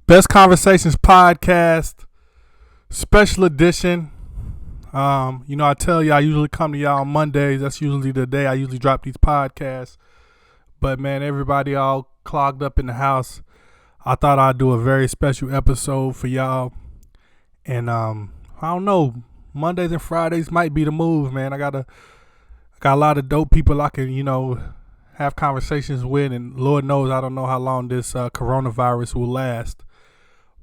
Best Conversations podcast, special edition. I tell you, I usually come to y'all on Mondays. That's usually the day I usually drop these podcasts. But man, everybody all clogged up in the house. I thought I'd do a very special episode for y'all. And I don't know, Mondays and Fridays might be the move, man. I got a lot of dope people I can, have conversations with, and Lord knows I don't know how long this coronavirus will last.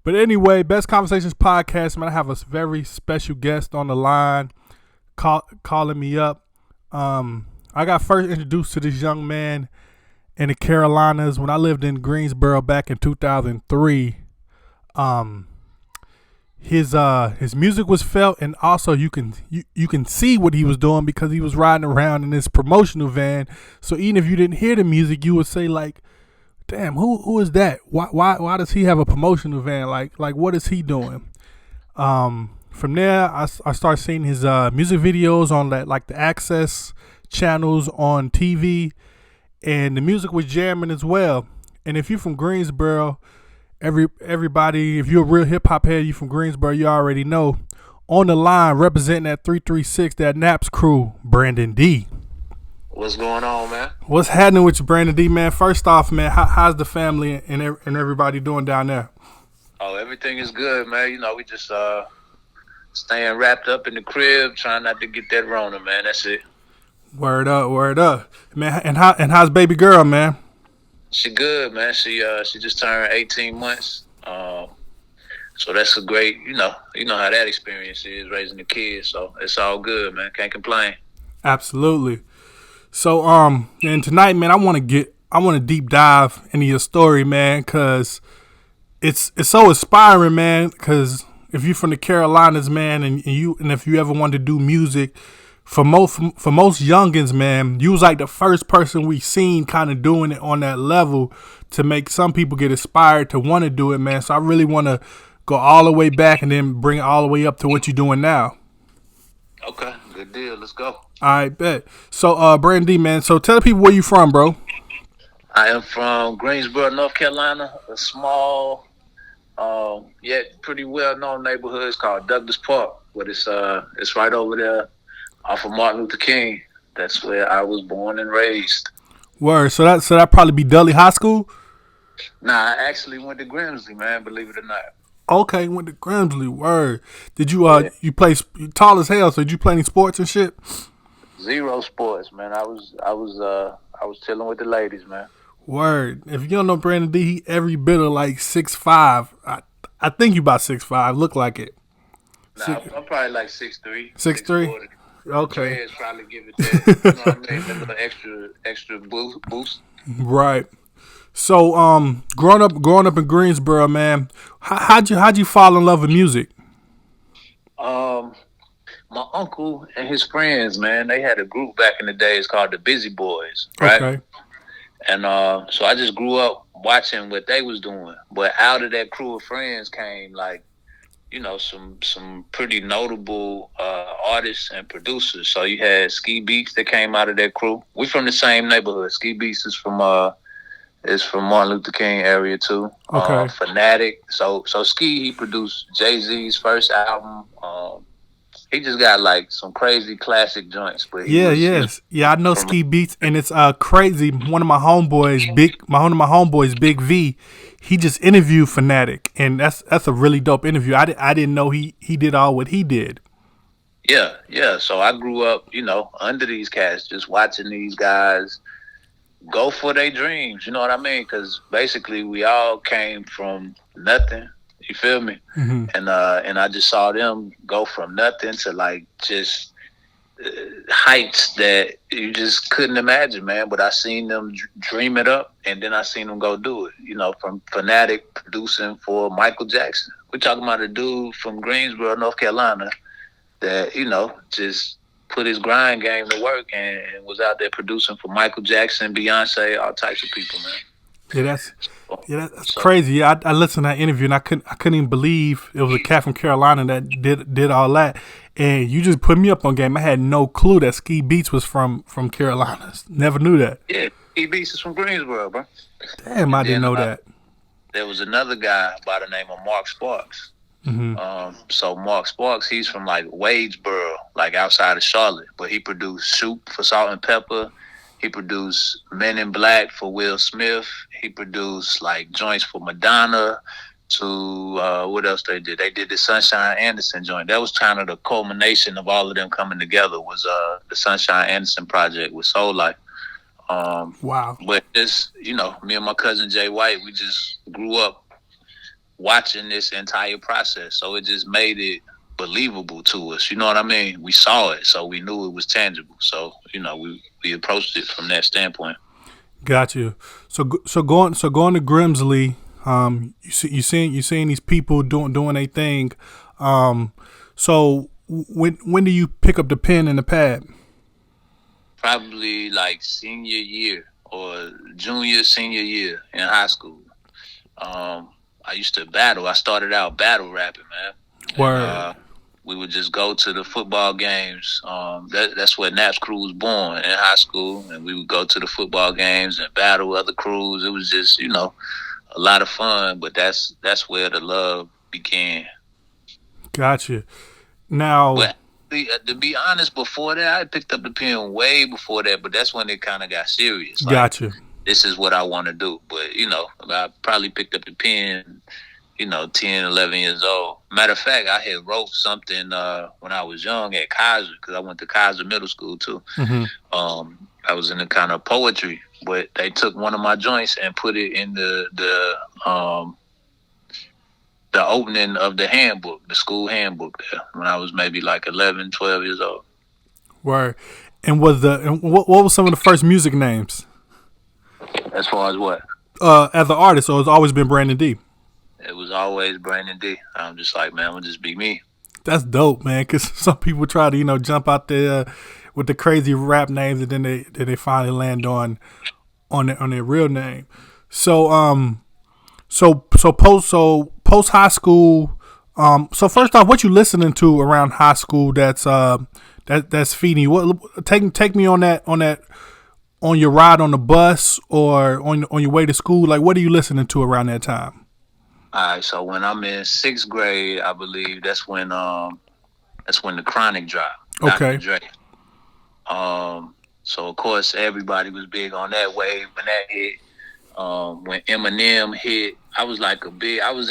But anyway, Best Conversations podcast, man, I have a very special guest on the line calling me up. I got first introduced to this young man in the Carolinas when I lived in Greensboro back in 2003. His music was felt, and also you can see what he was doing because he was riding around in this promotional van. So even if you didn't hear the music, you would say like, damn, who is that? Why does he have a promotional van? Like what is he doing? From there, I started seeing his music videos on the Access channels on TV, and the music was jamming as well. And if you're from Greensboro, everybody, if you're a real hip hop head, you from Greensboro, you already know. On the line, representing that 336, that Naps crew, Brandon D. What's going on, man? What's happening with you, Brandon D, man? First off, man, how's the family and everybody doing down there? Oh, everything is good, man. We just staying wrapped up in the crib, trying not to get that Rona, man. That's it. Word up, man. And how's baby girl, man? She good, man. She just turned 18 months. So that's a great, you know how that experience is raising the kids. So it's all good, man. Can't complain. Absolutely. So and tonight, man, I want to deep dive into your story, man, because it's so inspiring, man. Because if you're from the Carolinas, man, and if you ever wanted to do music, for most youngins, man, you was like the first person we seen kind of doing it on that level to make some people get inspired to want to do it, man. So I really want to go all the way back and then bring it all the way up to what you're doing now. Okay, good deal. Let's go. All right, bet. So, Brandon D, man, so tell the people where you from, bro. I am from Greensboro, North Carolina, a small, yet pretty well-known neighborhood. It's called Douglas Park, but it's right over there off of Martin Luther King. That's where I was born and raised. Word. So that probably be Dudley High School? Nah, I actually went to Grimsley, man, believe it or not. Okay, went to Grimsley. Word. Did you you play tall as hell? So did you play any sports and shit? Zero sports, man. I was chilling with the ladies, man. Word. If you don't know Brandon D, he every bit of like 6'5". I think you about 6'5". Look like it. Nah, I'm probably like 6'3". 6'3". Okay. Dreads probably give it that. You know what I mean? That little extra boost. Right. So, growing up in Greensboro, man, how'd you fall in love with music? My uncle and his friends, man, they had a group back in the days called the Busy Boys, right? Okay. And so I just grew up watching what they was doing. But out of that crew of friends came some pretty notable artists and producers. So you had Ski Beats that came out of that crew. We from the same neighborhood. Ski Beats is from Martin Luther King area too. Okay. Fanatic. So Ski, he produced Jay-Z's first album. He just got like some crazy classic joints. But I know Ski Beats, and it's crazy. One of my homeboys, Big V, he just interviewed Fanatic, and that's a really dope interview. I didn't know he did all what he did. Yeah. So I grew up, under these cats, just watching these guys go for their dreams. You know what I mean? Because basically we all came from nothing. You feel me? Mm-hmm. And I just saw them go from nothing to like just heights that you just couldn't imagine, man. But I seen them dream it up, and then I seen them go do it. From Fanatic producing for Michael Jackson. We're talking about a dude from Greensboro, North Carolina, that just put his grind game to work and was out there producing for Michael Jackson, Beyonce, all types of people, man. That's crazy. Yeah, I listened to that interview, and I couldn't even believe it was a cat from Carolina that did all that. And you just put me up on game. I had no clue that Ski Beats was from Carolina. Never knew that. Yeah, Ski Beats is from Greensboro, bro. Damn, I didn't know that. there was another guy by the name of Mark Sparks. Mm-hmm. So Mark Sparks, he's from like Wadesboro, like outside of Charlotte, but he produced Soup for Salt and Pepper. He produced Men in Black for Will Smith. He produced like joints for Madonna. To what else they did? They did the Sunshine Anderson joint. That was kind of the culmination of all of them coming together. Was the Sunshine Anderson project with Soul Life. Wow. But this, me and my cousin Jay White, we just grew up watching this entire process. So it just made it believable to us. You know what I mean? We saw it, so we knew it was tangible. So, we approached it from that standpoint. Got you. So going to Grimsley, you seeing these people doing a thing. So when do you pick up the pen and the pad? Probably like senior year or senior year in high school. I used to battle. I started out battle rapping, man. Word. And, we would just go to the football games. That's where Nap's crew was born, in high school, and we would go to the football games and battle other crews. It was just, a lot of fun, but that's where the love began. Gotcha. Now, But to be honest, before that, I picked up the pen way before that, but that's when it kind of got serious. Like, gotcha. this is what I want to do. But, I probably picked up the pen 10, 11 years old. Matter of fact, I had wrote something when I was young at Kaiser, because I went to Kaiser Middle School too. Mm-hmm. I was in the kind of poetry, but they took one of my joints and put it in the opening of the handbook, the school handbook there, when I was maybe like 11, 12 years old. Word. And what was some of the first music names? As far as what? As an artist, so it's always been Brandon D. It was always Brandon D. I'm just like, man, I'm gonna just be me. That's dope, man. Because some people try to jump out there with the crazy rap names, and then they finally land on their real name. So post high school. So first off, what you listening to around high school? That's feeding you. What take me on your ride on the bus or on your way to school. Like, what are you listening to around that time? All right, so when I'm in sixth grade, I believe that's when the Chronic dropped. Okay. Dr. Dre. So of course everybody was big on that wave when that hit. When Eminem hit, I was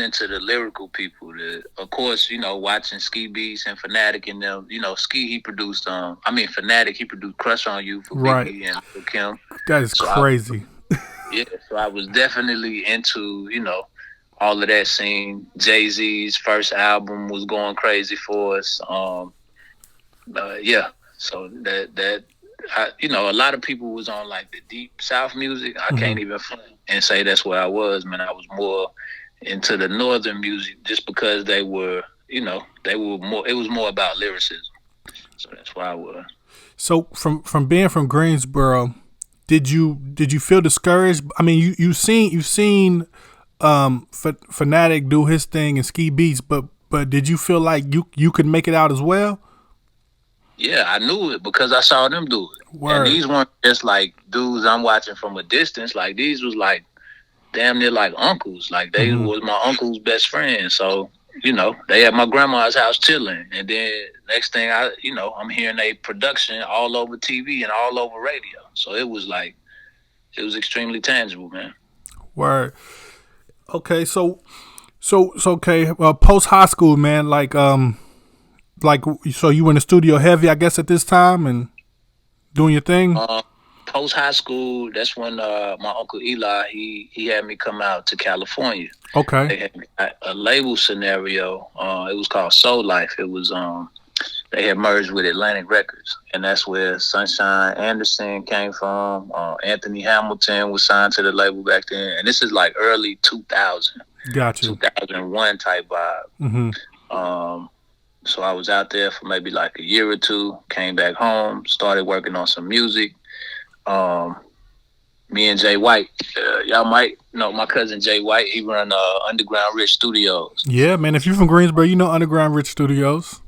into the lyrical people. Of course, watching Ski Beats and Fanatic and them. Ski, he produced Fanatic, he produced Crush on You for right. Biggie and for Kim. That is crazy. So I was definitely into, all of that scene. Jay-Z's first album was going crazy for us. So that a lot of people was on like the deep South music. I can't even front and say that's where I was, man. I was more into the northern music just because they were more. It was more about lyricism. So that's why I was. So from being from Greensboro, did you feel discouraged? I mean, you've seen Fanatic do his thing and Ski Beats, but did you feel like you could make it out as well? Yeah, I knew it because I saw them do it. Word. And these weren't just like dudes I'm watching from a distance. Like, these was like damn near like uncles. Like, they was my uncle's best friend. So, they at my grandma's house chilling. And then next thing I'm hearing a production all over TV and all over radio. So it was extremely tangible, man. Word. Okay, so okay. Post high school, man. So you in the studio heavy, I guess, at this time and doing your thing. Post high school, that's when my uncle Eli he had me come out to California. Okay. They had a label scenario. It was called Soul Life. It was they had merged with Atlantic Records, and that's where Sunshine Anderson came from. Anthony Hamilton was signed to the label back then, and this is like early 2000. Gotcha. 2001 type vibe. So I was out there for maybe like a year or two, came back home, started working on some music. Me and Jay White, y'all might know my cousin Jay White, he run Underground Rich Studios. Yeah, man, if you're from Greensboro, you know Underground Rich Studios.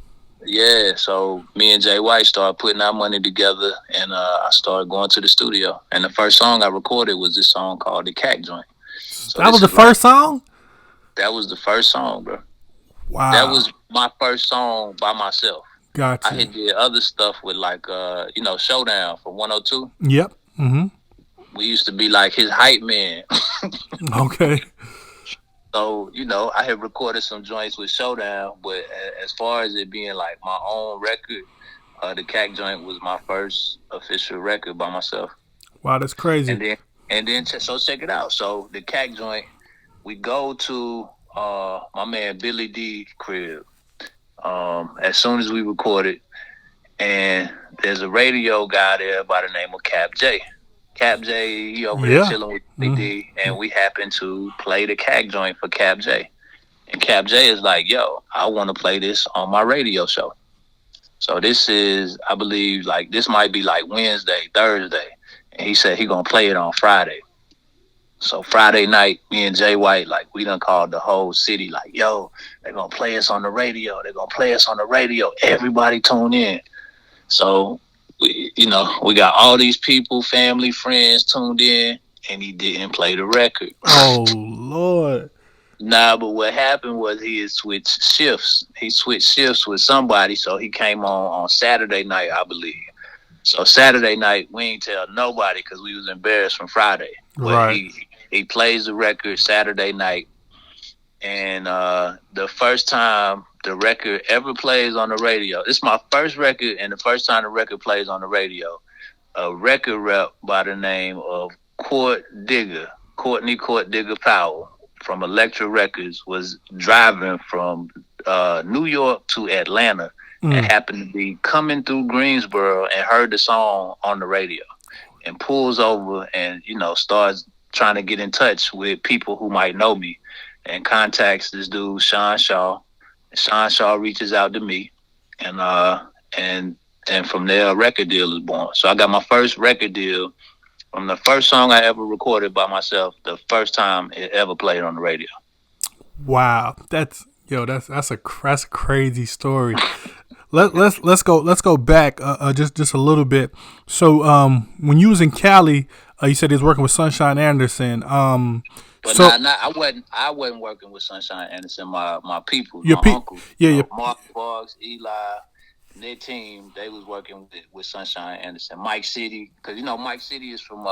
Yeah, so me and Jay White started putting our money together, and I started going to the studio. And the first song I recorded was this song called The Cat Joint. So That was this the is like first song? that was the first song, bro. That Wow. was my first song by myself. I Gotcha. had did other stuff with like Showdown from 102. Yep. Mm-hmm. We used to be like his hype man. Okay. So, I had recorded some joints with Showdown, but as far as it being like my own record, the Cack joint was my first official record by myself. Wow, that's crazy. So check it out. So the Cack joint, we go to my man Billy D crib. As soon as we recorded, and there's a radio guy there by the name of Cap J. Cap J, he over there Yeah. chilling with Billy D, and we happen to play the Cack joint for Cap J. And Cap J is like, yo, I want to play this on my radio show. So this is, I believe, like this might be like Wednesday, Thursday. And he said he gonna play it on Friday. So Friday night, me and Jay White, like we done called the whole city, like, yo, they're gonna play us on the radio. They're gonna play us on the radio. Everybody tune in. So we got all these people, family, friends tuned in, and he didn't play the record. Oh Lord. Nah, but what happened was he had switched shifts. He switched shifts with somebody, so he came on Saturday night, I believe. So Saturday night, we ain't tell nobody because we was embarrassed from Friday. But Right. he plays the record Saturday night, and the first time the record ever plays on the radio, it's my first record, and the first time the record plays on the radio, a record rep by the name of Courtney Court Digger Powell from Elektra Records was driving from New York to Atlanta and happened to be coming through Greensboro and heard the song on the radio and pulls over and, starts trying to get in touch with people who might know me and contacts this dude, Sean Shaw. Sean Shaw reaches out to me and from there a record deal is born. So I got my first record deal from the first song I ever recorded by myself, the first time it ever played on the radio. Wow. That's a crazy story. Let's go back just a little bit. So when you was in Cali, you said he was working with Sunshine Anderson. But I wasn't working with Sunshine Anderson. My people, my uncles, Mark Boggs, Eli, and their team, they was working with Sunshine Anderson. Mike City, because Mike City is from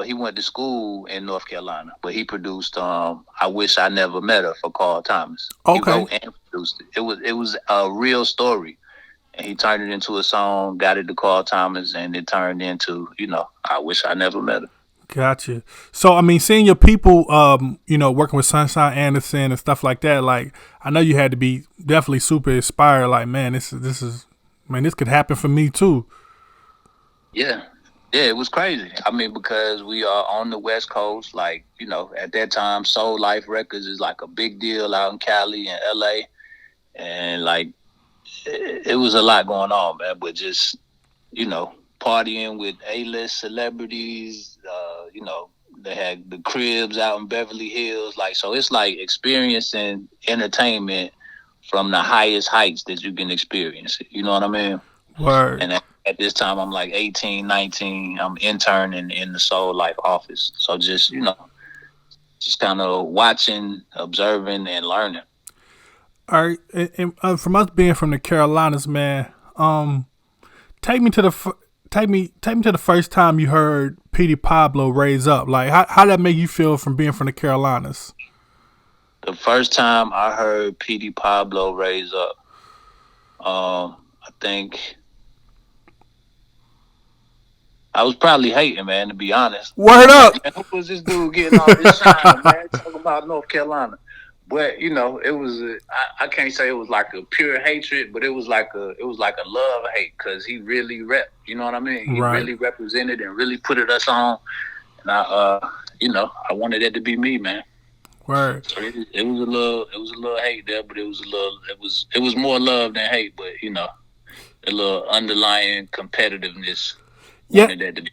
he went to school in North Carolina, but he produced I Wish I Never Met Her for Carl Thomas. Okay. He wrote and produced it. It was a real story. And he turned it into a song, got it to Carl Thomas, and it turned into, I Wish I Never Met Her. Gotcha. So, I mean, seeing your people, working with Sunshine Anderson and stuff like that, like, I know you had to be definitely super inspired. Like, man, this could happen for me too. Yeah, it was crazy. I mean, because we are on the West Coast, like, at that time, Soul Life Records is like a big deal out in Cali and LA. And like, it was a lot going on, man, but just, partying with A-list celebrities, they had the cribs out in Beverly Hills. Like, so it's like experiencing entertainment from the highest heights that you can experience. You know what I mean? Word. And at this time, I'm like 18, 19. I'm interning in the Soul Life office. So just, just kind of watching, observing, and learning. All right. And from us being from the Carolinas, man, take me to the first time you heard Petey Pablo Raise Up. Like, how that make you feel from being from the Carolinas? The first time I heard Petey Pablo Raise Up, I think I was probably hating, man, to be honest. Word up! Man, who was this dude getting all this shine, man? Talking about North Carolina. But it was I can't say it was like a pure hatred, but it was like a love hate because he really repped. You know what I mean? He really represented and really put us on. And I wanted that to be me, man. Word. So it was a little hate there, but it was more love than hate. But a little underlying competitiveness. Yeah,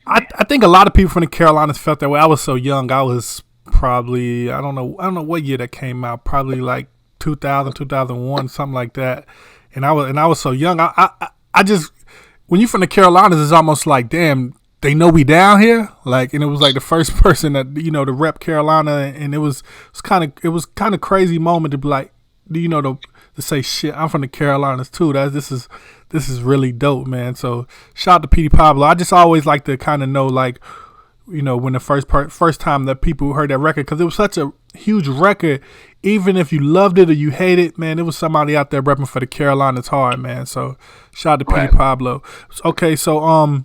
I think a lot of people from the Carolinas felt that way. I was so young. I was probably, I don't know what year that came out. Probably like 2000, 2001, something like that. And I was so young. I just, when you're from the Carolinas, it's almost like, damn, they know we down here, like, and it was like the first person that to rep Carolina, and it was kind of crazy moment to be like, to say shit. I'm from the Carolinas too. This is really dope, man. So shout out to Petey Pablo. I just always like to kind of know, like, when the first time that people heard that record, because it was such a huge record. Even if you loved it or you hate it, man, it was somebody out there repping for the Carolinas hard, man. So shout out to Petey Pablo. Okay, so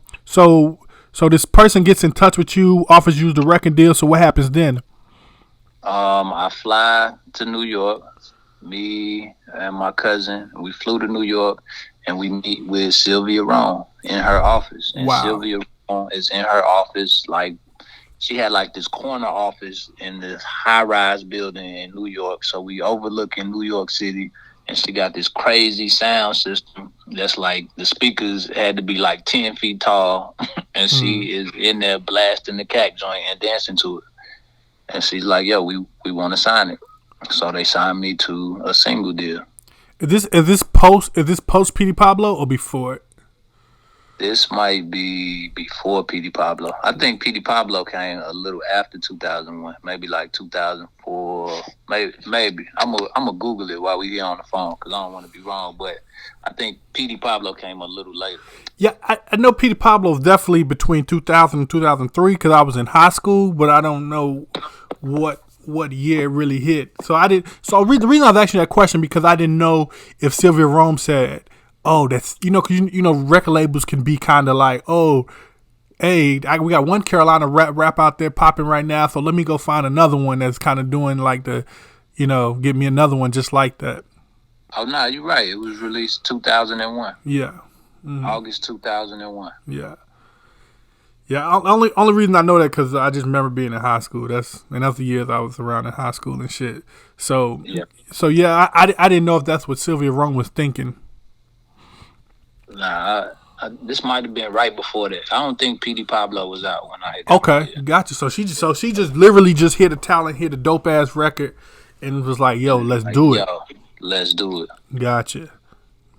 this person gets in touch with you, offers you the record deal. So what happens then? I fly to New York. Me and my cousin, we flew to New York, and we meet with Sylvia Rome in her office. And wow. Sylvia Rome is in her office, like, she had like this corner office in this high-rise building in New York. So we overlooking New York City, and she got this crazy sound system that's like, the speakers had to be like 10 feet tall, and she is in there blasting the cat joint and dancing to it. And she's like, yo, we want to sign it. So they signed me to a single deal. Is this post Petey Pablo or before it? This might be before Petey Pablo. I think Petey Pablo came a little after 2001, maybe like 2004. Maybe. I'm gonna Google it while we here on the phone because I don't want to be wrong. But I think Petey Pablo came a little later. Yeah, I know Petey Pablo is definitely between 2000 and 2003 because I was in high school, but I don't know what year it really hit. So the reason I was asking that question because I didn't know if Sylvia Rome said, oh, that's, because record labels can be kind of like, oh, hey, we got one Carolina rap out there popping right now, so let me go find another one that's kind of doing like the, get me another one just like that. Oh, no, you're right. It was released 2001. Yeah. Mm-hmm. August 2001. Yeah. Yeah, only reason I know that because I just remember being in high school. That's the years I was around in high school and shit. So, I didn't know if that's what Sylvia Rome was thinking. Nah, this might have been right before that. I don't think Petey Pablo was out when I hit that. Okay, gotcha. So she just literally just hit a talent, hit a dope ass record, and was like, "Yo, let's do it." Yo, let's do it. Gotcha.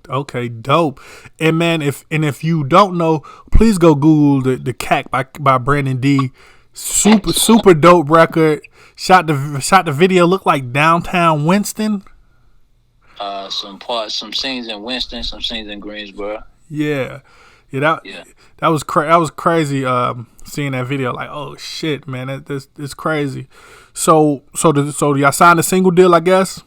Okay, dope. And man, if you don't know, please go Google the CAC by Brandon D. Super dope record. Shot the video looked like downtown Winston. Some scenes in Winston, some scenes in Greensboro. Yeah. That was crazy. Seeing that video, like, oh shit, man, it's crazy. So y'all signed a single deal, I guess.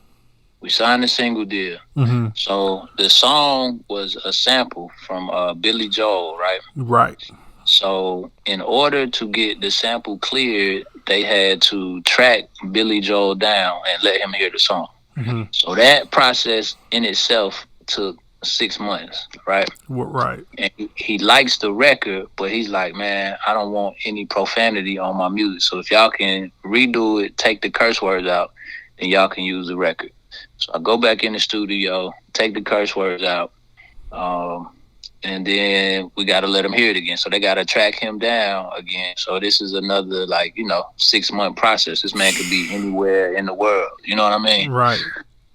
We signed a single deal. Mm-hmm. So the song was a sample from Billy Joel, right? Right. So in order to get the sample cleared, they had to track Billy Joel down and let him hear the song. Mm-hmm. So that process in itself took 6 months, right? Right. And he likes the record, but he's like, man, I don't want any profanity on my music. So if y'all can redo it, take the curse words out, then y'all can use the record. So I go back in the studio, take the curse words out, and then we got to let him hear it again. So they got to track him down again. So this is another 6-month process. This man could be anywhere in the world. You know what I mean? Right.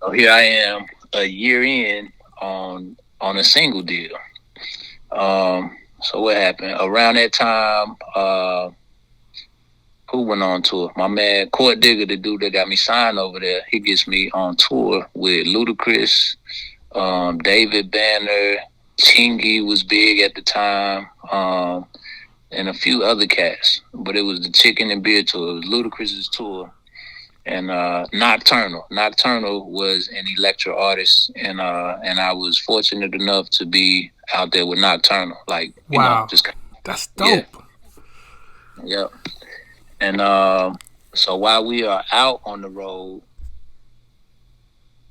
So here I am a year in on a single deal. So what happened? Around that time, who went on tour? My man Court Digger, the dude that got me signed over there, he gets me on tour with Ludacris, David Banner, Chingy was big at the time, and a few other cats. But it was the Chicken and Beer tour. It was Ludacris's tour. And Nocturnal. Nocturnal was an electro artist, and I was fortunate enough to be out there with Nocturnal. That's dope. Yeah. And so while we are out on the road,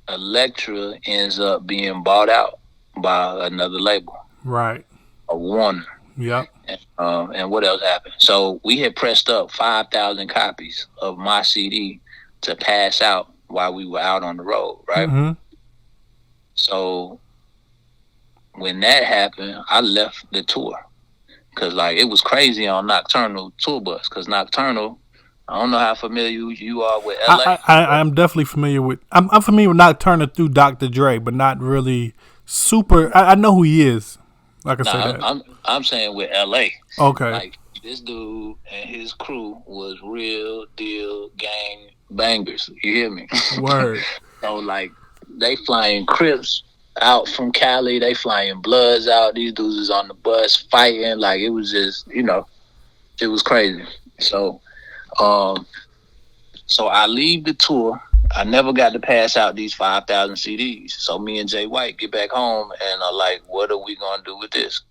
Elektra ends up being bought out by another label. Right. A Warner. Yep. And what else happened? So we had pressed up 5,000 copies of my CD to pass out while we were out on the road, right? Mm-hmm. So when that happened, I left the tour. Because, it was crazy on Nocturnal tour bus. Because Nocturnal, I don't know how familiar you are with LA. I am definitely familiar with... I'm familiar with Nocturnal through Dr. Dre, but not really super... I know who he is. Like I said that. I'm saying with LA. Okay. this dude and his crew was real deal gang bangers. You hear me? Word. So like they flying Crips out from Cali, they flying Bloods out. These dudes is on the bus fighting. Like it was just, it was crazy. So um so I leave the tour. I never got to pass out these 5,000 CDs. So me and Jay White get back home and are like, what are we gonna do with this?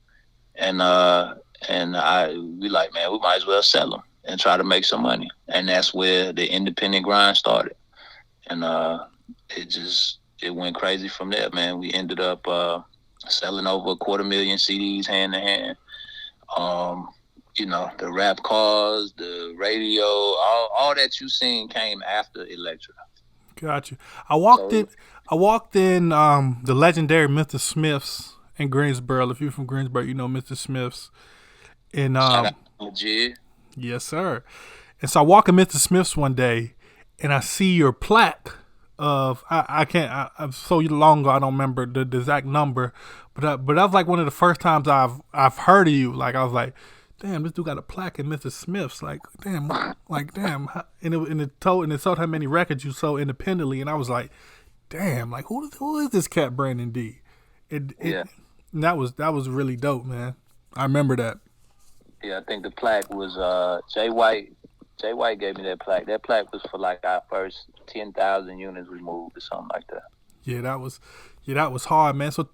And we like, man, we might as well sell them and try to make some money. And that's where the independent grind started. And it went crazy from there, man. We ended up selling over 250,000 CDs hand to hand. Um, the rap cars, the radio, all that you seen came after Electra. Gotcha. I walked So in. I walked in the legendary Mr. Smith's in Greensboro. If you're from Greensboro, you know Mr. Smith's. And shout out to Legit. yes, sir. And so I walk in Mr. Smith's one day, and I see your plaque of I can't I'm so long ago I don't remember the exact number, but that was like one of the first times I've heard of you. Like I was like, damn, this dude got a plaque in Mr. Smith's. Like damn, and it told how many records you sold independently, and I was like, damn, like who is this cat Brandon D? Yeah. And that was really dope, man. I remember that. Yeah, I think the plaque was Jay White. Jay White gave me that plaque. That plaque was for like our first 10,000 units we moved or something like that. Yeah, that was hard, man. So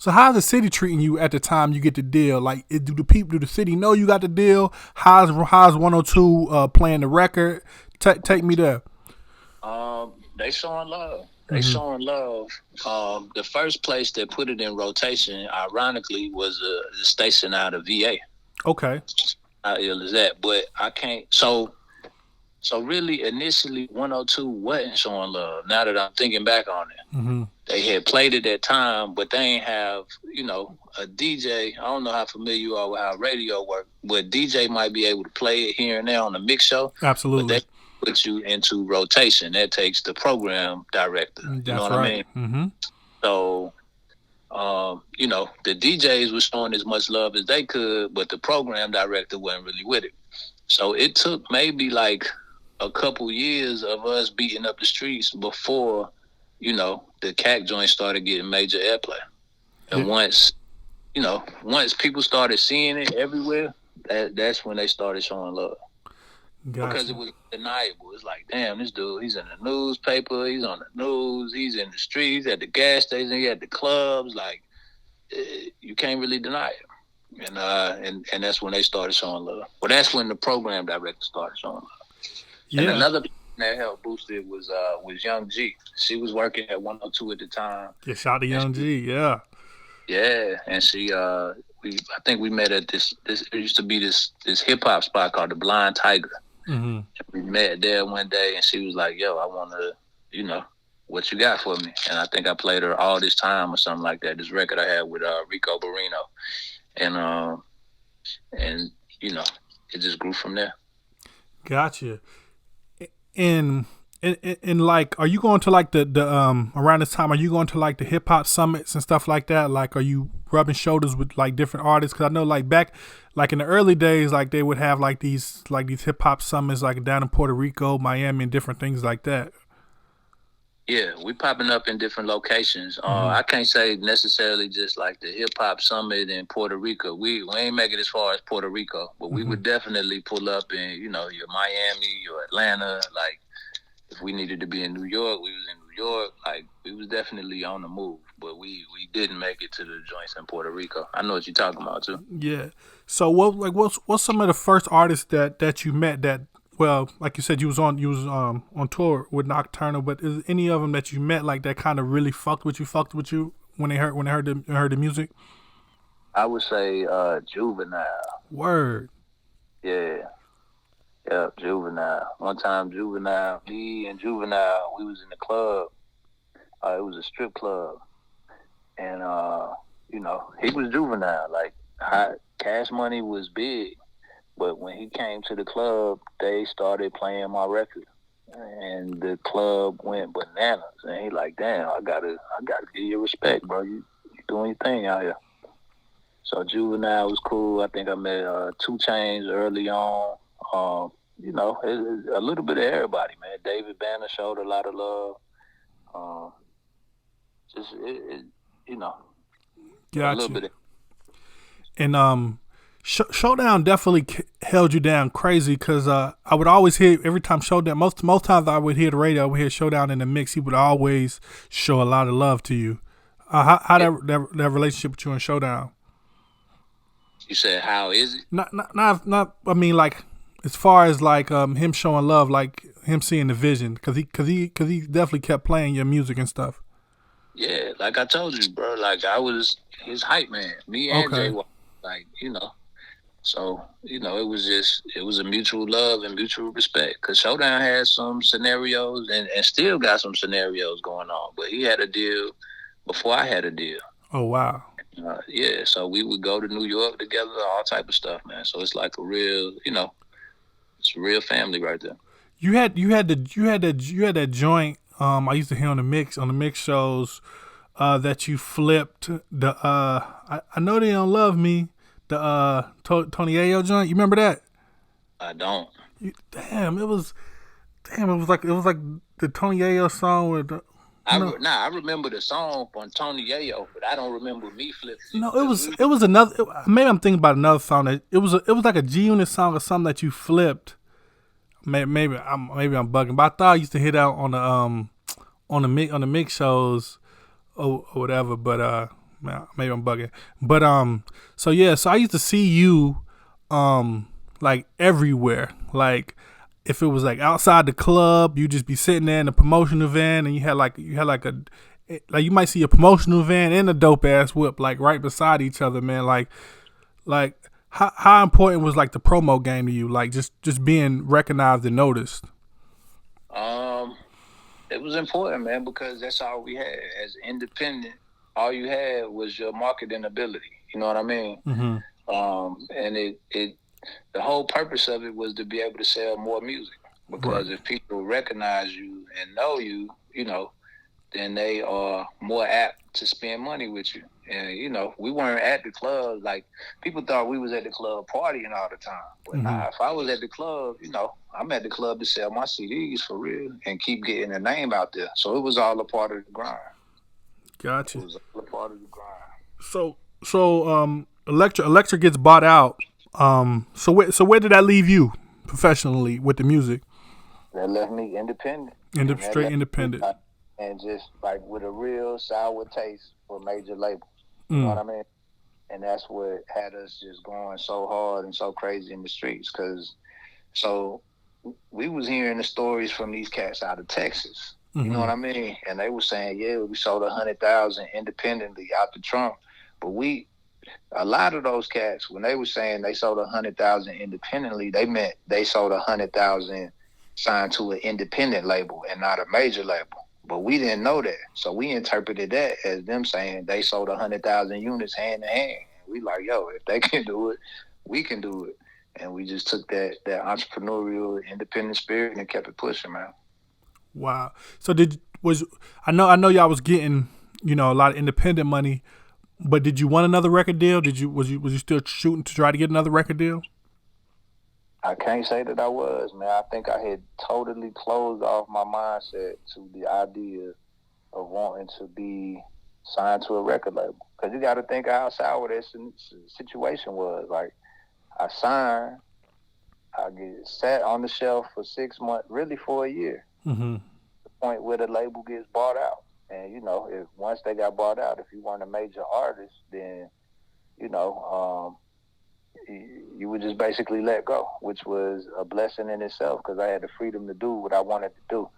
how's the city treating you at the time you get the deal? Like, do the city know you got the deal? How's 102 playing the record? Take me there. They showing love. They Mm-hmm. showing love. The first place that put it in rotation, ironically, was the station out of VA. Okay. How ill is that? But I can't. So really, initially, 102 wasn't showing love. Now that I'm thinking back on it, Mm-hmm. they had played it at time, but they ain't have a DJ. I don't know how familiar you are with how radio work, but DJ might be able to play it here and there on the mix show, but Absolutely. they put you into rotation. That takes the program director. You know That's what I right. mean? Mm-hmm. So the DJs were showing as much love as they could, but the program director wasn't really with it. So it took maybe like a couple years of us beating up the streets before, the CAC joint started getting major airplay. Yeah. And once people started seeing it everywhere, that's when they started showing love. Because it Gotcha. was undeniable. It's like, damn, this dude, he's in the newspaper, he's on the news, he's in the streets, at the gas station, he's at the clubs. Like, you can't really deny it. And that's when they started showing love. Well, that's when the program director started showing love. And Yeah. another person that helped boost it was Young G. She was working at 102 at the time. Yeah. Shout out to Young G. Yeah. Yeah, and I think we met at this. It used to be this hip hop spot called the Blind Tiger. Mm-hmm. We met there one day, and she was like, "Yo, I want to, what you got for me?" And I think I played her All This Time or something like that. This record I had with Rico Barrino, and it just grew from there. Gotcha. And like, are you going to like the around this time? Are you going to like the hip hop summits and stuff like that? Like, are you rubbing shoulders with like different artists? Because I know like back, like in the early days, like they would have like these hip hop summits like down in Puerto Rico, Miami, and different things like that. Yeah, we popping up in different locations. Mm-hmm. I can't say necessarily just like the hip hop summit in Puerto Rico. We ain't make it as far as Puerto Rico, but we Mm-hmm. would definitely pull up in your Miami, your Atlanta. Like if we needed to be in New York, we was in New York. Like we was definitely on the move, but we didn't make it to the joints in Puerto Rico. I know what you're talking about too. Yeah. So what's some of the first artists that you met that, well, like you said, you was on tour with Nocturnal, but is any of them that you met like that kind of really fucked with you when they heard the music? I would say Juvenile. Word. Yeah. Yeah, Juvenile. One time, me and Juvenile, we was in the club. It was a strip club, and he was Juvenile. Like, Cash Money was big, but when he came to the club, they started playing my record, and the club went bananas. And he like, damn, I gotta give you respect, bro. You doing your thing out here. So Juvenile was cool. I think I met 2 Chainz early on. A little bit of everybody, man. David Banner showed a lot of love. Um, just it, you know, a Got little you. bit. And Showdown definitely held you down crazy because I would always hear every time Showdown. Most times I would hear the radio, I would hear Showdown in the mix. He would always show a lot of love to you. How that relationship with you and Showdown? You said, how is it? Not. I mean, like as far as like him showing love, like him seeing the vision, because he definitely kept playing your music and stuff. Yeah, like I told you, bro. Like I was his hype man. Me and Jay, Okay. like So it was a mutual love and mutual respect. Cause Showdown had some scenarios and still got some scenarios going on, but he had a deal before I had a deal. Oh wow. Yeah, so we would go to New York together, all type of stuff, man. So it's like a real, it's a real family right there. You had that joint. I used to hear on the mix shows. That you flipped the. I know they don't love me. The Tony Ayo joint. You remember that? I don't. Damn, it was. Damn, it was like the Tony Ayo song with. No, I remember the song from Tony Yayo, but I don't remember me flipping it no, it because was it was another. Maybe I'm thinking about another song that it was like a G Unit song or something that you flipped. Maybe I'm bugging, but I thought I used to hit out on the mix shows or whatever. But maybe I'm bugging. But so yeah, so I used to see you like everywhere. Like if it was like outside the club, you just be sitting there in a promotional van, and you might see a promotional van and a dope ass whip like right beside each other, man. Like how important was like the promo game to you? Like just being recognized and noticed. um it was important, man, because that's all we had as independent. All you had was your marketing ability. You know what I mean? Mm-hmm. And it the whole purpose of it was to be able to sell more music. Right. Because if people recognize you and know you, then they are more apt to spend money with you. And we weren't at the club like people thought we was at the club partying all the time. But Mm-hmm. nah, if I was at the club, I'm at the club to sell my CDs for real and keep getting the name out there. So it was all a part of the grind. It Gotcha. was all a part of the grind. So Electra gets bought out. So where did that leave you professionally with the music? That left me independent. End And up that straight left me independent. and just like with a real sour taste for major labels. You know Mm. what I mean? And that's what had us just going so hard and so crazy in the streets. Cause so we was hearing the stories from these cats out of Texas. You know Mm-hmm. what I mean? And they were saying, yeah, we sold 100,000 independently out the trunk. But a lot of those cats, when they were saying they sold 100,000 independently, they meant they sold 100,000 signed to an independent label and not a major label. But we didn't know that, so we interpreted that as them saying they sold 100,000 units hand in hand. We like, yo, if they can do it, we can do it. And we just took that entrepreneurial, independent spirit and kept it pushing, man. Wow. So I know y'all was getting a lot of independent money, but did you want another record deal? Was you still shooting to try to get another record deal? I can't say that I was, man. I think I had totally closed off my mindset to the idea of wanting to be signed to a record label. Because you got to think of how sour that situation was. Like, I signed, I get sat on the shelf for 6 months, really for a year. Mm-hmm. The point where the label gets bought out. And, if once they got bought out, if you weren't a major artist, then, you know, you would just basically let go, which was a blessing in itself because I had the freedom to do what I wanted to do.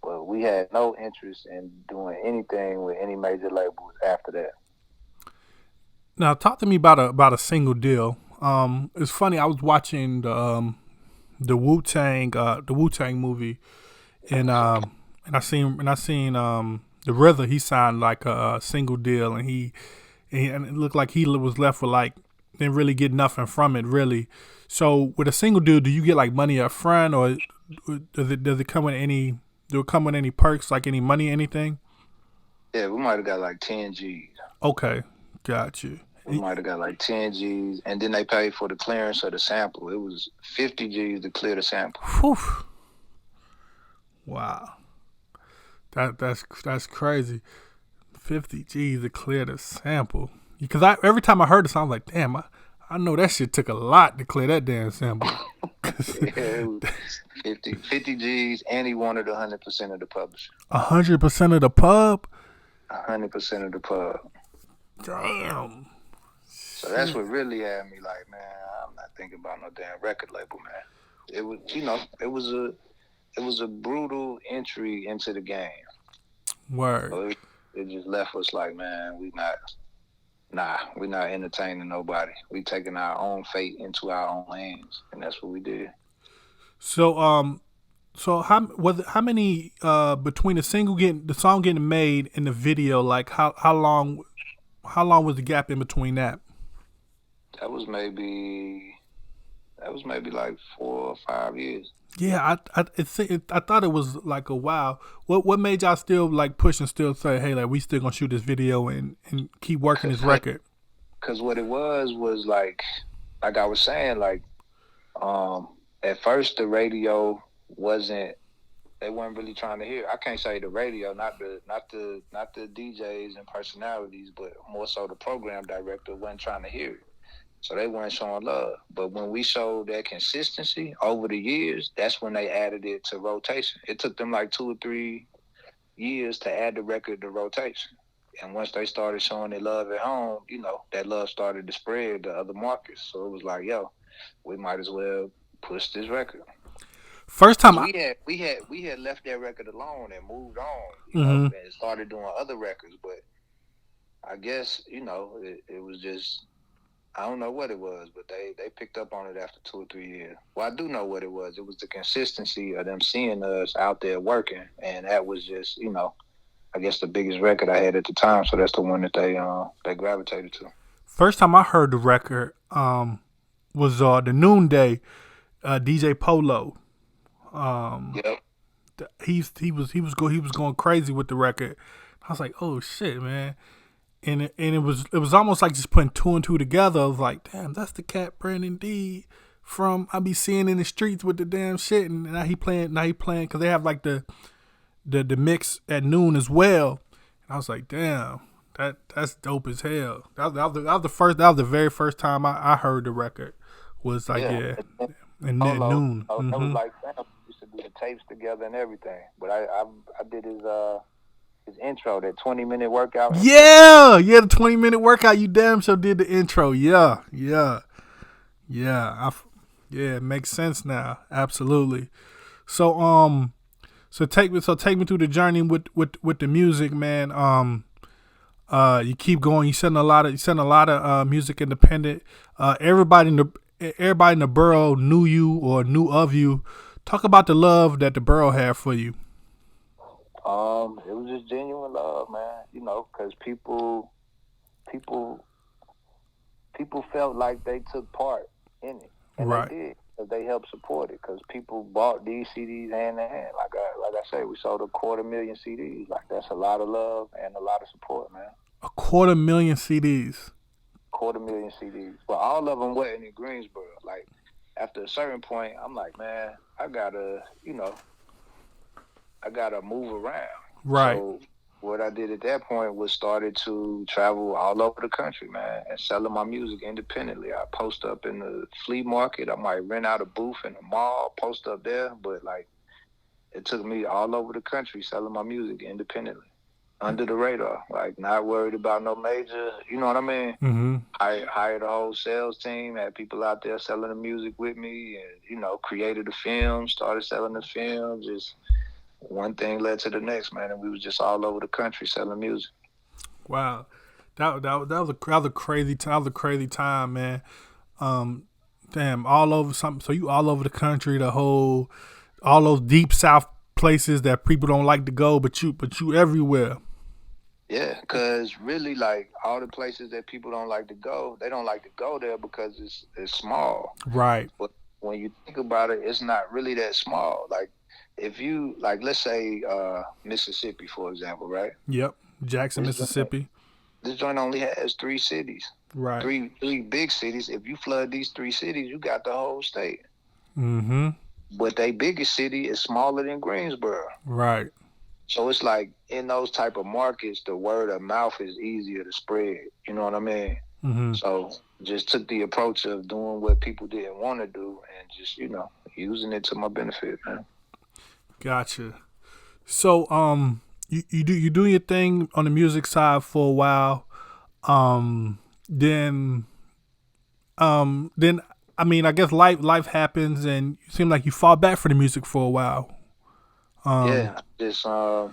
But we had no interest in doing anything with any major labels after that. Now talk to me about a single deal. It's funny. I was watching the Wu Tang movie, and I seen the RZA. He signed like a single deal, and it looked like he was left with like didn't really get nothing from it really. So with a single deal, do you get like money up front, or does it come with any? Do it come with any perks, like any money, anything? Yeah, we might have got like 10 G's. Okay, got you. We might have got like 10 G's, and then they paid for the clearance of the sample. It was 50 G's to clear the sample. Whew. Wow. That's crazy. 50 G's to clear the sample. Because every time I heard the song, I was like, damn, I know that shit took a lot to clear that damn sample. Yeah, it was 50 G's, and he wanted 100% of the publisher. 100% of the pub? 100% of the pub. Damn. So that's what really had me like, man, I'm not thinking about no damn record label, man. It was, it was a brutal entry into the game. Word. So it just left us like, man, we're not entertaining nobody. We taking our own fate into our own hands, and that's what we did. So so how many between the song getting made and the video, like how long was the gap in between that? That was maybe like 4 or 5 years. Yeah, I thought it was like a while. What made y'all still like push and still say, hey, like we still gonna shoot this video and keep working this record? Because what it was like I was saying, like at first the radio they weren't really trying to hear. I can't say the radio, not the DJs and personalities, but more so the program director wasn't trying to hear it. So they weren't showing love. But when we showed that consistency over the years, that's when they added it to rotation. It took them like 2 or 3 years to add the record to rotation. And once they started showing their love at home, that love started to spread to other markets. So it was like, yo, we might as well push this record. First time we had left that record alone and moved on, mm-hmm. and started doing other records. But I guess, it was just, I don't know what it was, but they picked up on it after 2 or 3 years. Well, I do know what it was. It was the consistency of them seeing us out there working, and that was just, I guess the biggest record I had at the time. So that's the one that they gravitated to. First time I heard the record was the Noonday DJ Polo. Yep. He was going crazy with the record. I was like, oh shit, man. And it was almost like just putting 2 and 2 together. I was like, damn, that's the cat Brandon D from I be seeing in the streets with the damn shit. And now he playing because they have like the mix at noon as well. And I was like, damn, that's dope as hell. That was the very first time I heard the record. Was like and at noon. Mm-hmm. That was like, damn, we used to do the tapes together and everything. But I did his intro, that 20-minute workout. Yeah, the 20-minute workout. You damn sure did the intro. Yeah. It makes sense now. Absolutely. So take me through the journey with the music, man. You keep going. You send a lot of music independent. Everybody in the borough knew you or knew of you. Talk about the love that the borough had for you. It was just genuine love, man. Because people felt like they took part in it, and right. They did. They helped support it because people bought these CDs hand in hand. Like I say, we sold 250,000 CDs. Like that's a lot of love and a lot of support, man. 250,000 CDs. 250,000 CDs, but all of them wasn't in Greensboro. Like after a certain point, I'm like, man, I gotta move around. Right. So what I did at that point was started to travel all over the country, man, and selling my music independently. I post up in the flea market. I might rent out a booth in the mall, post up there. But like, it took me all over the country selling my music independently, under the radar. Like, not worried about no major. You know what I mean? Mm-hmm. I hired a whole sales team, had people out there selling the music with me, and created a film, started selling the film, just. One thing led to the next, man, and we was just all over the country selling music. Wow, that was a crazy time. That was a crazy time, man. Damn, all over something. So you all over the country, all those deep south places that people don't like to go, but you everywhere. Yeah, because really, like all the places that people don't like to go, they don't like to go there because it's small. Right. But when you think about it, it's not really that small. Like. If you, like, let's say Mississippi, for example, right? Yep, Jackson, Mississippi. This joint only has 3 cities. Right. Three big cities. If you flood these three cities, you got the whole state. Mm-hmm. But their biggest city is smaller than Greensboro. Right. So it's like in those type of markets, the word of mouth is easier to spread. You know what I mean? Mm-hmm. So just took the approach of doing what people didn't want to do and just, using it to my benefit, man. Gotcha. So you do your thing on the music side for a while. Then then I mean I guess life happens and you seem like you fall back for the music for a while. Um Yeah, just I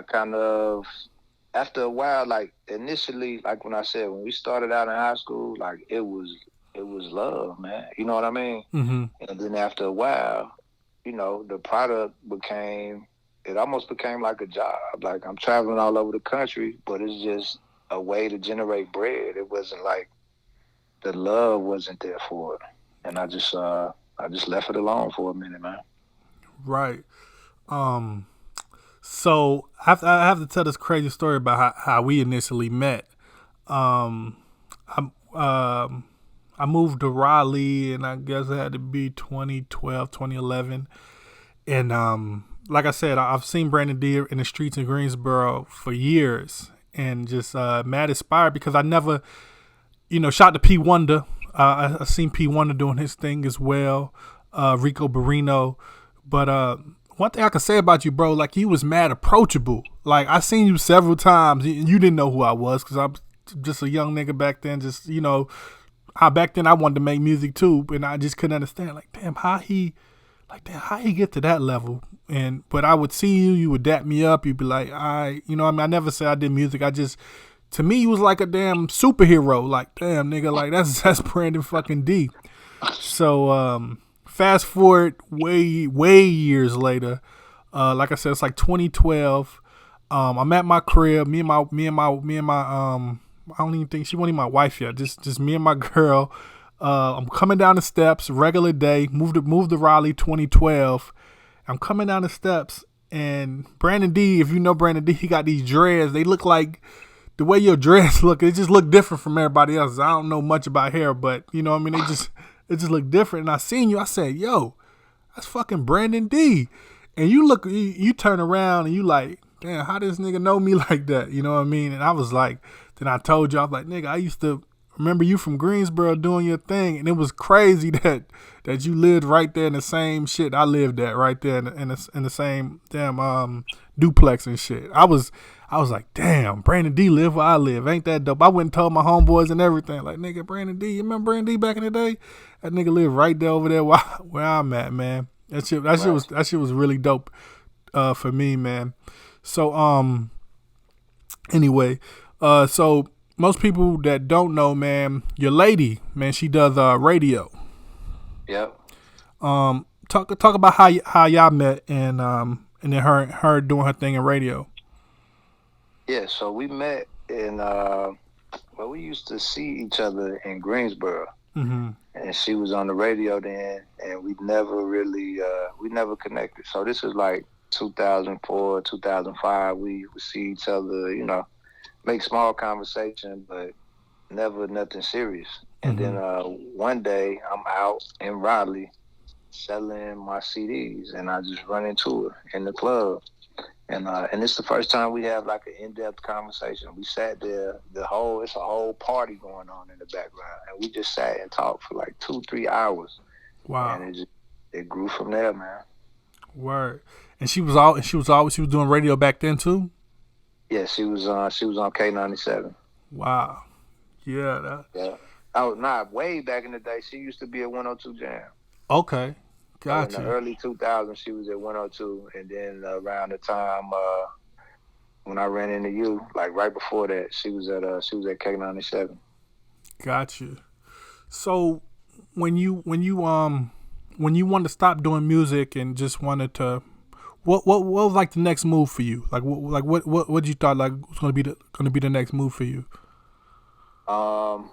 kind of after a while, like initially, like when I said when we started out in high school, like it was love, man. You know what I mean? mm-hmm. And then after a while, the product became it almost became like a job. Like I'm traveling all over the country, but it's just a way to generate bread. It wasn't like the love wasn't there for it. And I just left it alone for a minute, man. Right. Um so I have to tell this crazy story about how we initially met. Um I I moved to Raleigh and I guess it had to be 2012, 2011. And like I said, I've seen Brandon D in the streets in Greensboro for years, and just mad inspired because I never, shot to P Wonder. I seen P Wonder doing his thing as well, Rico Barrino. But one thing I can say about you, bro, like you was mad approachable. Like I seen you several times, and you didn't know who I was because I'm just a young nigga back then. Just back then I wanted to make music too, and I just couldn't understand. How he get to that level? But I would see you would dap me up, you'd be like, I never said I did music. I just to me you was like a damn superhero. Like, damn nigga, like that's Brandon fucking D. So fast forward way years later, like I said, it's like 2012. I'm at my crib, I don't even think she wasn't even my wife yet. Just me and my girl. I'm coming down the steps, regular day. Moved to Raleigh, 2012. I'm coming down the steps, and Brandon D. If you know Brandon D, he got these dreads. They look like the way your dreads look. It just look different from everybody else. I don't know much about hair, but you know what I mean. It just look different. And I seen you. I said, "Yo, that's fucking Brandon D." And you turn around and you like, damn, how does this nigga know me like that? You know what I mean? And I was like, then I told you, I was like, nigga, I used to remember you from Greensboro doing your thing, and it was crazy that you lived right there in the same shit I lived at, right there in the same damn duplex and shit. I was like, damn, Brandon D live where I live. Ain't that dope? I went and told my homeboys and everything, like, nigga, Brandon D, you remember Brandon D back in the day? That nigga live right there over there where I'm at, man. That shit was really dope for me, man. So anyway, so most people that don't know, man, your lady, man, she does radio. Yep. Talk about how y'all met and then her doing her thing in radio. Yeah, so we met in we used to see each other in Greensboro. Mm-hmm. And she was on the radio then, and we never connected. So this is like 2004, 2005. We would see each other, make small conversation, but never nothing serious. And Mm-hmm. then one day I'm out in Raleigh selling my CDs, and I just run into her in the club. And it's the first time we have like an in-depth conversation. We sat there, it's a whole party going on in the background, and we just sat and talked for like 2-3 hours, and Wow. it grew from there, man. Word. And she was doing radio back then too. Yeah, she was on K97. Wow. Yeah. Yeah. Oh, not way back in the day. She used to be at 102 Jam. Okay. So in the Gotcha. early 2000s, she was at 102, and then around the time when I ran into you, like right before that, she was at K97. Gotcha. So when you wanted to stop doing music and just wanted to what was like the next move for you? Like what you thought like was gonna be the next move for you? Um,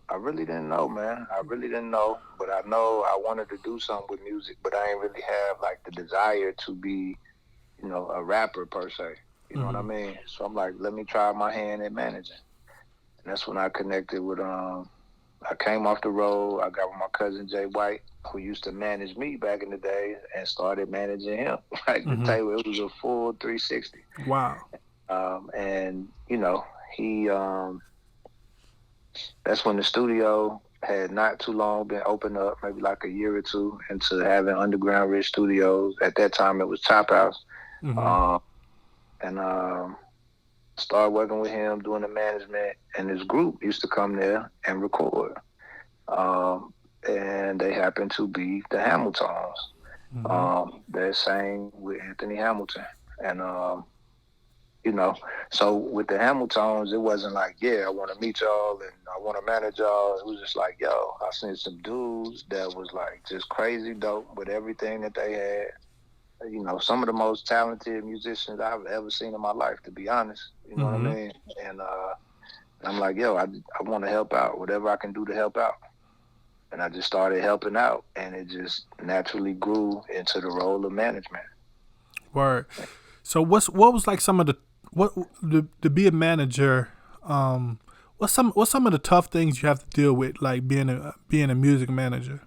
I really didn't know, man. I really didn't know, but I know I wanted to do something with music, but I ain't really have like the desire to be, a rapper per se. You know what I Mm-hmm. mean? So I'm like, let me try my hand at managing. And that's when I connected with I came off the road. I got with my cousin Jay White, who used to manage me back in the day, and started managing him. Like the table, it was a full 360. Wow. And he that's when the studio had not too long been opened up, maybe like a year or two into having Underground Rich Studios. At that time, it was Chop House. And started working with him, doing the management, and his group used to come there and record. And they happened to be the Hamiltones. They sang with Anthony Hamilton. And so with the Hamiltones, it wasn't like, yeah, I want to meet y'all and I want to manage y'all. It was just like, yo, I seen some dudes that was like just crazy dope with everything that they had. Some of the most talented musicians I've ever seen in my life, to be honest. You know what I mean? And I'm like, yo, I want to help out, whatever I can do to help out. And I just started helping out, and it just naturally grew into the role of management. Word. So what was like some of the to be a manager? What's some of the tough things you have to deal with, like being a music manager?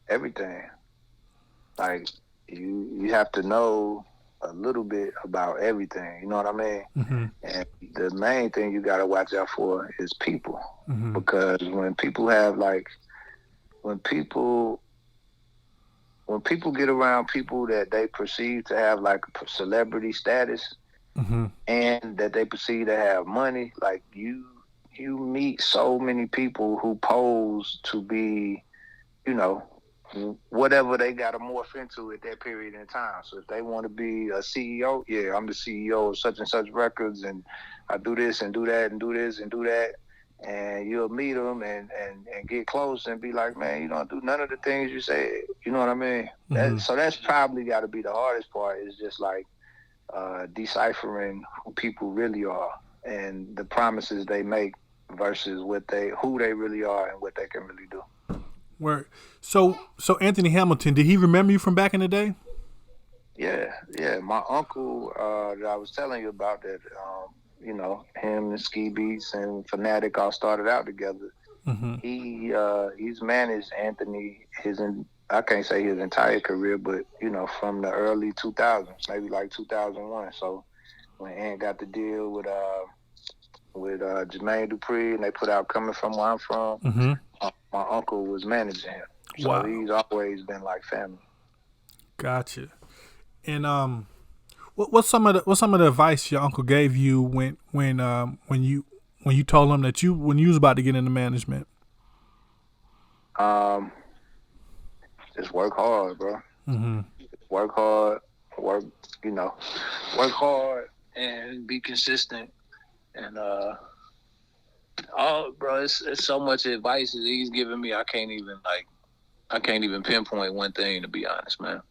Everything. Like you have to know a little bit about everything. You know what I mean? And the main thing you got to watch out for is people, because when people get around people that they perceive to have like celebrity status, and that they perceive to have money, like you meet so many people who pose to be, whatever they got to morph into at that period in time. So if they want to be a CEO, yeah, I'm the CEO of such and such records, and I do this and do that and do this and do that. And you'll meet them and get close and be like, man, you don't do none of the things you said. You know what I mean? So that's probably got to be the hardest part, is just like deciphering who people really are and the promises they make versus who they really are and what they can really do. Word. So Anthony Hamilton, did he remember you from back in the day? Yeah. My uncle that I was telling you about, that him and Ski Beats and Fanatic all started out together. He's managed Anthony I can't say his entire career, but from the early 2000s, maybe like 2001. So when Ant got the deal with Jermaine Dupri, and they put out Coming From Where I'm From, my uncle was managing him. So he's always been like family. Gotcha. And what's some of the advice your uncle gave you when you told him that when you was about to get into management? Just work hard, bro. Work hard, work hard and be consistent. And bro, it's so much advice that he's giving me. I can't even pinpoint one thing, to be honest, man.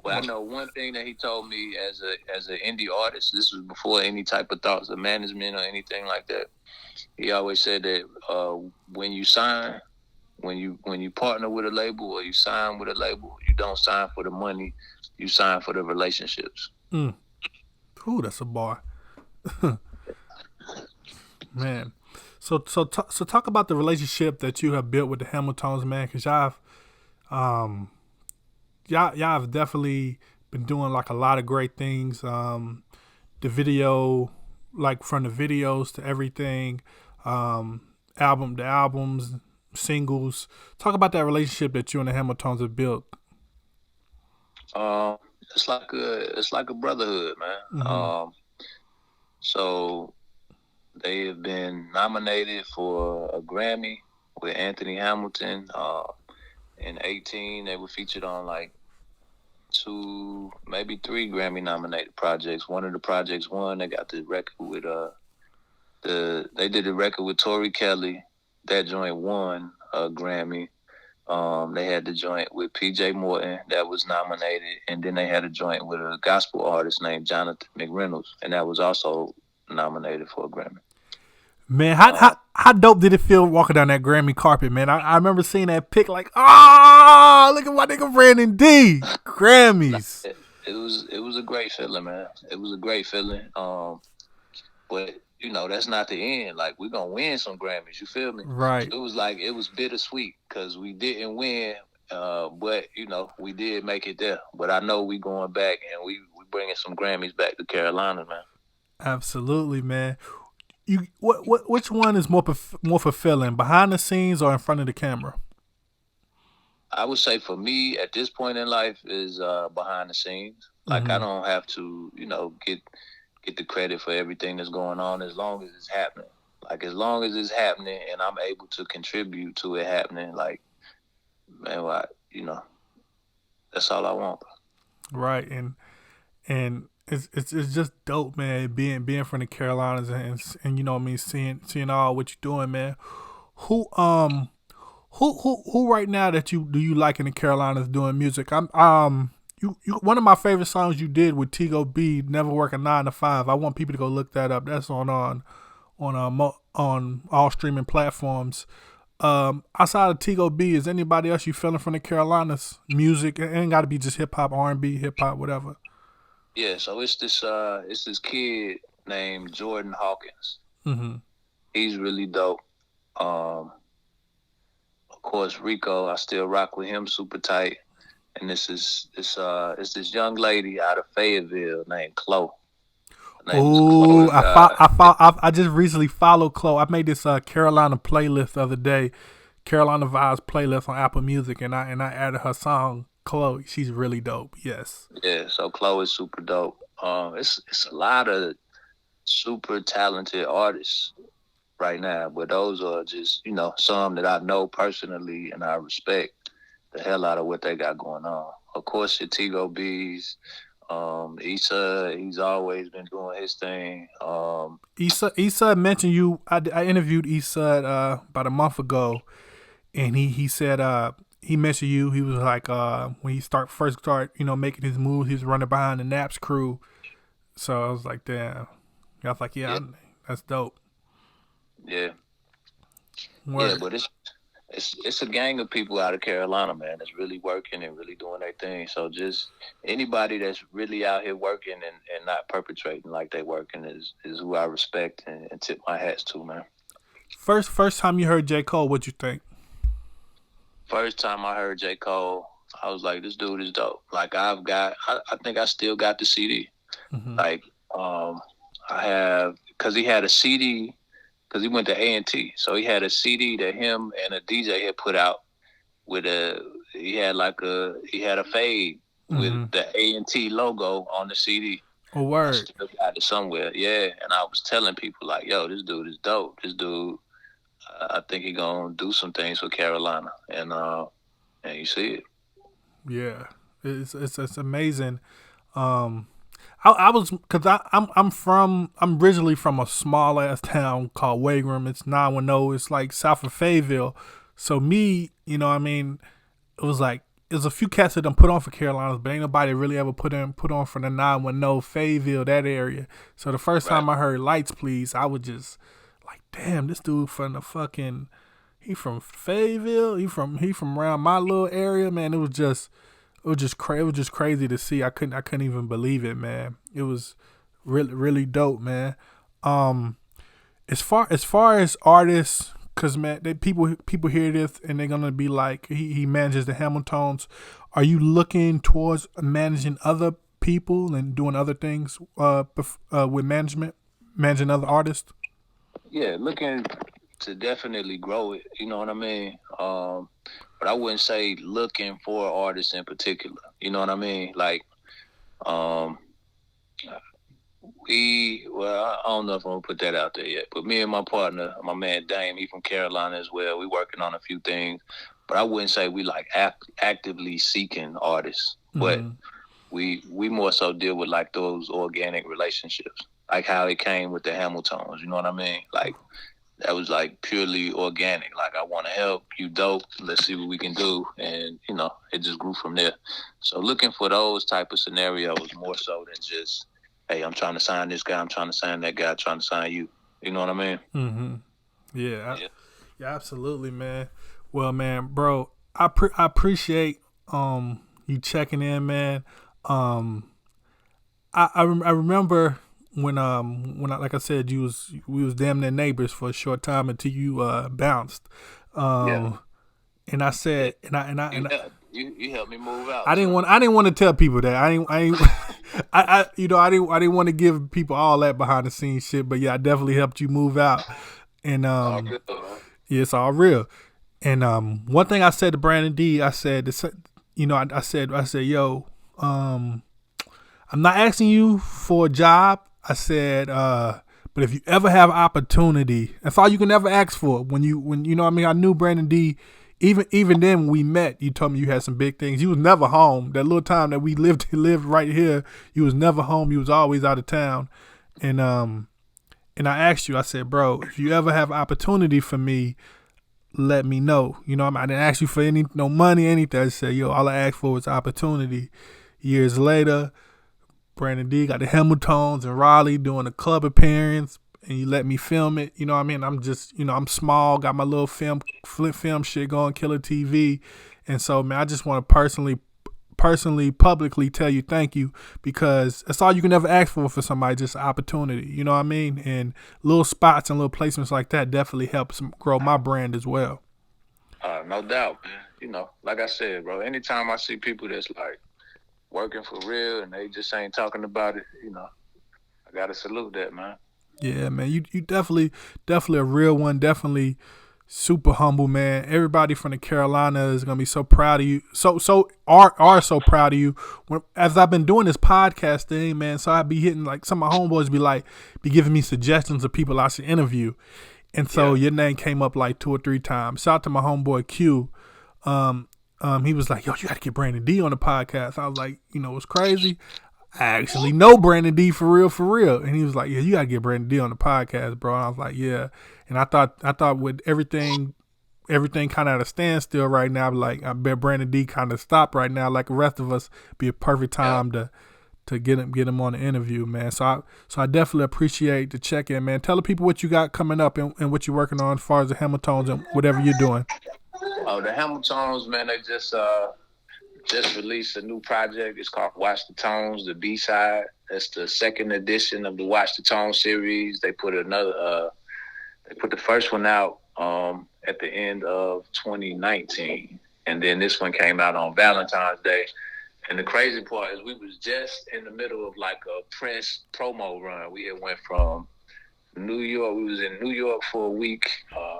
Well, I know one thing that he told me as an indie artist. This was before any type of thoughts of management or anything like that. He always said that when you sign, when you partner with a label or you sign with a label, you don't sign for the money, you sign for the relationships. Ooh, that's a bar. Man. So talk about the relationship that you have built with the Hamiltones, man, because y'all have definitely been doing like a lot of great things. The video, like from the videos to everything, albums, singles. Talk about that relationship that you and the Hamiltones have built. It's like a brotherhood, man. So they have been nominated for a Grammy with Anthony Hamilton. In 2018, they were featured on like 2, maybe 3 Grammy nominated projects. One of the projects won. They got the record with they did a record with Tori Kelly. That joint won a Grammy. They had the joint with PJ Morton that was nominated, and then they had a joint with a gospel artist named Jonathan McReynolds, and that was also nominated for a Grammy. Man, how dope did it feel walking down that Grammy carpet, man? I remember seeing that pic like, look at my nigga Brandon D. Grammys. It was a great feeling, man. It was a great feeling. But that's not the end. Like, we're gonna win some Grammys. You feel me? Right. So it was like it was bittersweet because we didn't win, but we did make it there. But I know we going back and we bringing some Grammys back to Carolina, man. Absolutely, man. Which one is more fulfilling, behind the scenes or in front of the camera? I would say for me at this point in life is behind the scenes. Like, I Mm-hmm. don't have to, get the credit for everything that's going on as long as it's happening. Like, as long as it's happening and I'm able to contribute to it happening, like, man, that's all I want. Right, and it's just dope, man. Being from the Carolinas and you know what I mean, seeing all what you're doing, man. Who who right now that you like in the Carolinas doing music? I'm you one of my favorite songs you did with Tigo B, Never Work a 9 to 5. I want people to go look that up. That's on all streaming platforms. Outside of Tigo B, is anybody else you feeling from the Carolinas? Music, it ain't got to be just hip hop, R&B, hip hop, whatever. Yeah, so it's this kid named Jordan Hawkins. Mm-hmm. He's really dope. Um, of course, Rico, I still rock with him super tight. And it's this young lady out of Fayetteville named Chloe. Her name is Oh, Chloe. I just recently followed Chloe. I made this Carolina playlist the other day, Carolina Vibes playlist on Apple Music, and I added her song Chloe. She's really dope. Yes. Yeah, so Chloe is super dope. It's a lot of super talented artists right now, but those are just some that I know personally and I respect the hell out of what they got going on. Of course, your Tigo B's, Issa, he's always been doing his thing. Issa mentioned you. I interviewed Issa about a month ago, and he said he mentioned you. He was like when he first start making his moves, he was running behind the Naps crew. So I was like, damn. I was like, yeah, Yeah, that's dope. yeah, yeah. Word. But it's a gang of people out of Carolina, man, that's really working and really doing their thing. So just anybody that's really out here working and not perpetrating like they working is who I respect and tip my hats to, man. First time you heard J. Cole, what'd you think? First time I heard J. Cole, I was like, this dude is dope. Like, I think I still got the CD. Mm-hmm. Like, I have, because he had a CD, because he went to A&T. So he had a CD that him and a DJ had put out with he had a fade with Mm-hmm. the A&T logo on the CD. Oh, I word. still got it somewhere. Yeah. And I was telling people, like, yo, this dude is dope. This dude, I think he gonna do some things for Carolina. And you see it. Yeah, it's amazing. Um, I was because I'm originally from a small ass town called Wagram. It's 910. It's like south of Fayetteville. So me, what I mean, it was like there's a few cats that done put on for Carolinas, but ain't nobody really ever put on for the 910 Fayetteville, that area. So the first Right. time I heard Lights Please, I was just like, damn, this dude from the fucking he from Fayetteville. He from around my little area, man. It was just crazy to see. I couldn't even believe it, man. It was really dope, man. Um, as far as artists, cause man, people hear this and they're gonna be like, he manages the Hamiltones. Are you looking towards managing other people and doing other things with managing other artists? Yeah, looking to definitely grow it. You know what I mean? But I wouldn't say looking for artists in particular. You know what I mean? Like, um, I don't know if I'm gonna put that out there yet, but me and my partner, my man Dame, he from Carolina as well. We working on a few things, but I wouldn't say we like actively seeking artists, but Mm-hmm. we more so deal with like those organic relationships, like how it came with the Hamiltones. You know what I mean? Like, that was like purely organic. Like, I want to help you, dope. Let's see what we can do, and it just grew from there. So looking for those type of scenarios more so than just, hey, I'm trying to sign this guy, I'm trying to sign that guy, I'm trying to sign you. You know what I mean? Mm-hmm. Yeah, Yeah. yeah, absolutely, man. Well, man, bro, I appreciate you checking in, man. Um, I remember like I said, we was damn near neighbors for a short time until you bounced. Yeah. And I said, You helped me move out. I didn't want to tell people that. I didn't want to give people all that behind the scenes shit. But yeah, I definitely helped you move out. And All good, man. yeah, it's all real. And one thing I said to Brandon D, I said, I said, yo, I'm not asking you for a job. I said, but if you ever have opportunity, that's all you can ever ask for. When you know what I mean, I knew Brandon D. Even then when we met, you told me you had some big things. You was never home. That little time that we lived right here, you was never home. You was always out of town. And I asked you, I said, bro, if you ever have opportunity for me, let me know. You know, I didn't ask you for no money, anything. I said, yo, all I asked for was opportunity. Years later, Brandon D got the Hamiltones in Raleigh doing a club appearance, and you let me film it. You know what I mean? I'm just, I'm small, got my little film shit going, Killer TV. And so, man, I just want to publicly tell you thank you, because that's all you can ever ask for somebody, just opportunity. You know what I mean? And little spots and little placements like that definitely helps grow my brand as well. No doubt, man. Like I said, bro, anytime I see people that's like working for real and they just ain't talking about it, I gotta salute that, man. Yeah, man, you definitely a real one, definitely super humble, man. Everybody from the Carolina is gonna be so proud of you. So are so proud of you. As I've been doing this podcast thing, man, so I be hitting, like, some of my homeboys be giving me suggestions of people I should interview, and so your name came up like 2 or 3 times. Shout out to my homeboy Q. He was like, yo, you gotta get Brandon D on the podcast. I was like, what's crazy? I actually know Brandon D for real. And he was like, yeah, you gotta get Brandon D on the podcast, bro. And I was like, yeah. And I thought with everything kind of at a standstill right now, like, I bet Brandon D kind of stopped right now, like the rest of us, be a perfect time to get him on the interview, man. So I definitely appreciate the check-in, man. Tell the people what you got coming up and what you're working on as far as the Hamiltones and whatever you're doing. Oh, the Hamiltones, man, they just released a new project. It's called Watch the Tones, the B-side. That's the second edition of the Watch the Tones series. They put the first one out at the end of 2019, and then this one came out on Valentine's Day. And the crazy part is we was just in the middle of like a press promo run. We had went from New York. We was in New York for a week,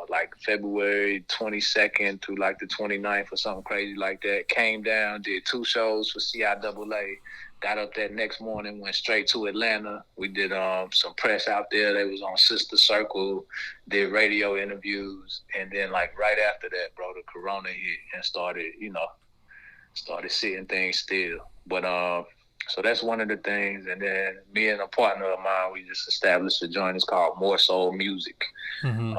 like February 22nd through like the 29th or something crazy like that. Came down, did 2 shows for CIAA. Got up that next morning, went straight to Atlanta. We did some press out there. They was on Sister Circle, did radio interviews, and then like right after that, bro, the corona hit and started sitting things still. But so that's one of the things. And then me and a partner of mine, we just established a joint. It's called More Soul Music. Mm-hmm.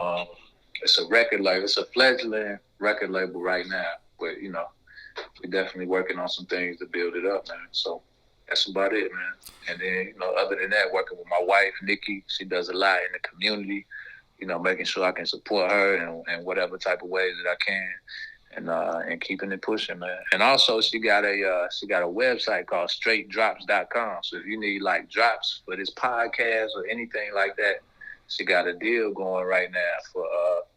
It's a record label. It's a fledgling record label right now. But, we're definitely working on some things to build it up, man. So that's about it, man. And then, other than that, working with my wife, Nikki, she does a lot in the community, making sure I can support her in whatever type of ways that I can. And keeping it pushing, man. And also, she got a website called straightdrops.com. So if you need like drops for this podcast or anything like that, she got a deal going right now for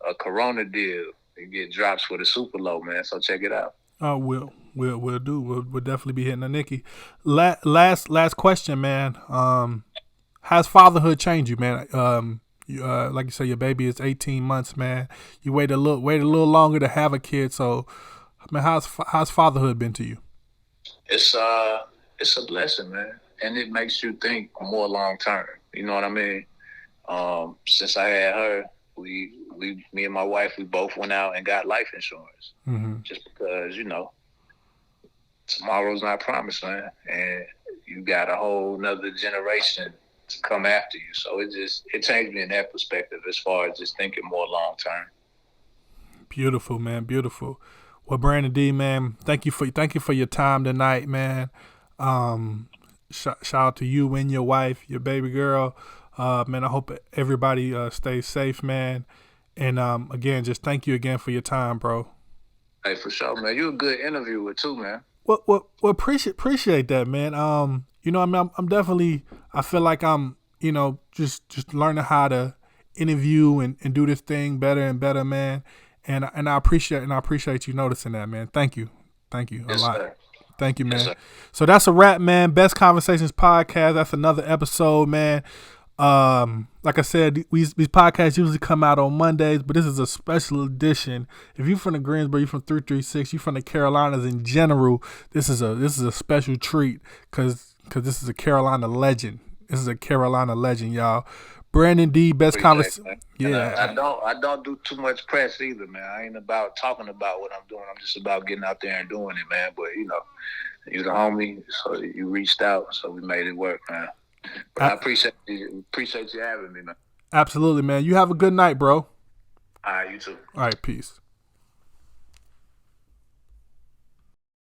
a Corona deal. You get drops for the super low, man. So check it out. Oh, we'll do. We'll definitely be hitting a Nikki. Last question, man. How's fatherhood changed you, man? Like you say, your baby is 18 months, man. You wait a little longer to have a kid. So, man, how's fatherhood been to you? It's a blessing, man, and it makes you think more long term. You know what I mean? Since I had her, me and my wife, we both went out and got life insurance, just because tomorrow's not promised, man, and you got a whole nother generation to come after you. So it changed me in that perspective as far as just thinking more long term. Beautiful, man. Beautiful. Well, Brandon D, man, thank you for your time tonight, man. Shout out to you and your wife, your baby girl. Man, I hope everybody stays safe, man. And again, just thank you again for your time, bro. Hey, for sure, man. You're a good interviewer too, man. Well, appreciate that, man. I'm definitely. I feel like I'm just learning how to interview and do this thing better and better, man. And I appreciate you noticing that, man. Thank you a Yes, lot. sir. Thank you, man. Yes, sir. So that's a wrap, man. Best Conversations podcast. That's another episode, man. Like I said, these podcasts usually come out on Mondays, but this is a special edition. If you're from the Greensboro, you're from 336, you're from the Carolinas in general, this is a special treat because this is a Carolina legend. This is a Carolina legend, y'all. Brandon D, Best Conversation. Yeah, I don't do too much press either, man. I ain't about talking about what I'm doing. I'm just about getting out there and doing it, man. But you the homie, so you reached out, so we made it work, man. But I appreciate you having me, man. Absolutely, man. You have a good night, bro. All right, you too. All right, peace.